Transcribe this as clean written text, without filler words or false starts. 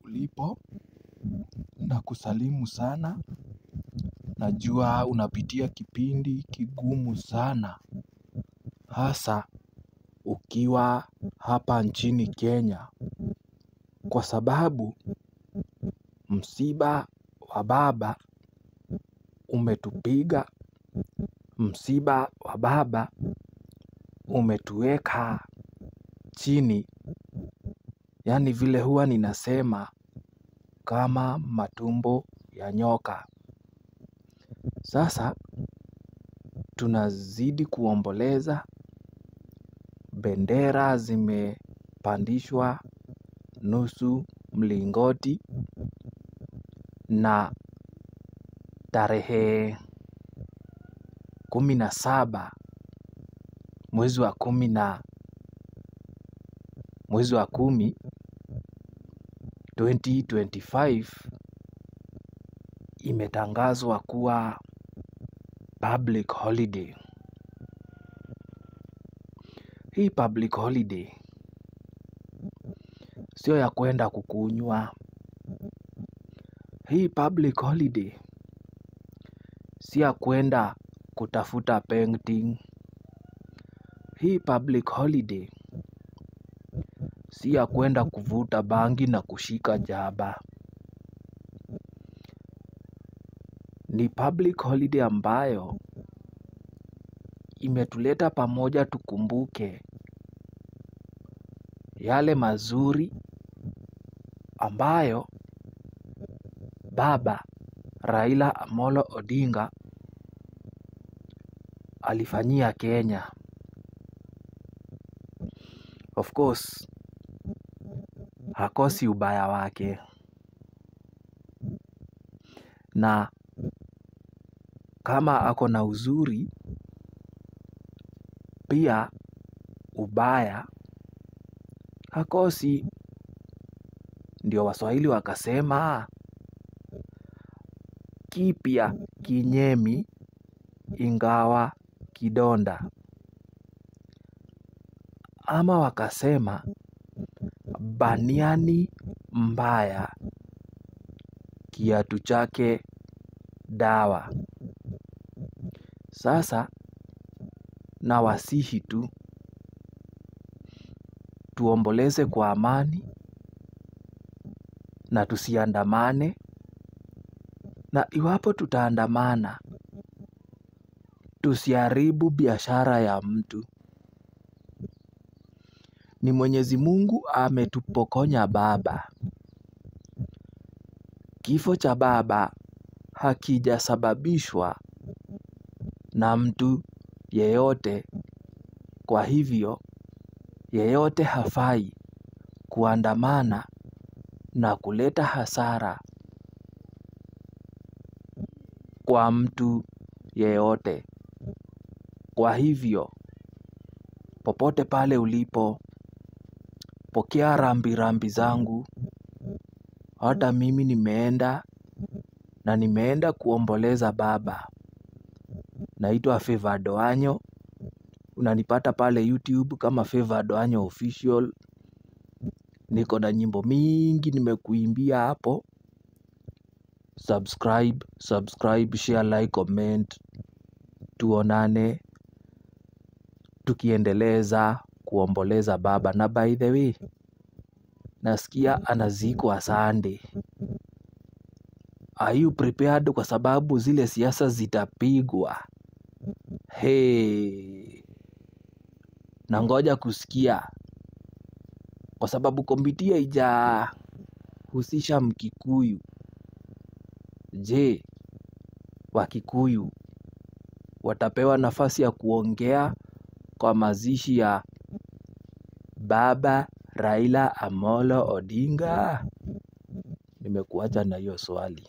Ulipo na kusalimu sana. Najua unapitia kipindi kigumu sana. Hasa ukiwa hapa nchini Kenya. Kwa sababu msiba wa baba umetupiga. Msiba wa baba umetuweka chini. Yani vile huwa ninasema kama matumbo ya nyoka. Sasa tunazidi kuomboleza. Bendera zimepandishwa nusu mlingoti na tarehe 17 mwezi wa 10 2025 imetangazwa kuwa public holiday. Hii public holiday sio ya kwenda kukunywa. Hii public holiday si ya kwenda kutafuta painting. Hii public holiday si ya kwenda kuvuta bangi na kushika jaba. Ni public holiday ambayo imetuleta pamoja tukumbuke yale mazuri ambayo baba Raila Amolo Odinga alifanyia Kenya. Of course, hakosi ubaya wake. Na kama ako na uzuri, pia ubaya hakosi. Ndio Waswahili wakasema kipya kinyemi ingawa kidonda. Ama wakasema baniani mbaya kiatu chake dawa. Sasa nawasihi tu tuomboleze kwa amani na tusiandamane. Na iwapo tutaandamana, tusiharibu biashara ya mtu. Ni Mwenyezi Mungu ametupokonya baba. Kifo cha baba hakijasababishwa na mtu yeyote. Kwa hivyo, yeyote hafai kuandamana na kuleta hasara kwa mtu yeyote. Kwa hivyo, popote pale ulipo, pokea rambirambi zangu. Hata mimi nimeenda kuomboleza baba. Naitwa Favor Doanyo. Unanipata pale YouTube kama Favor Doanyo Official. Niko na nyimbo mingi nimekuimbia hapo. Subscribe, share, like, comment. Tuonane tukiendeleza kuomboleza baba. Na by the way, nasikia anazikwa Sunday. Are you prepared kwa sababu zile siasa zitapigwa? Nangoja kusikia. Kwa sababu komiti haijahusisha Mkikuyu. Je, Wakikuyu watapewa nafasi ya kuongea kwa mazishi ya baba Raila Amolo Odinga? Nimekuacha na hiyo swali.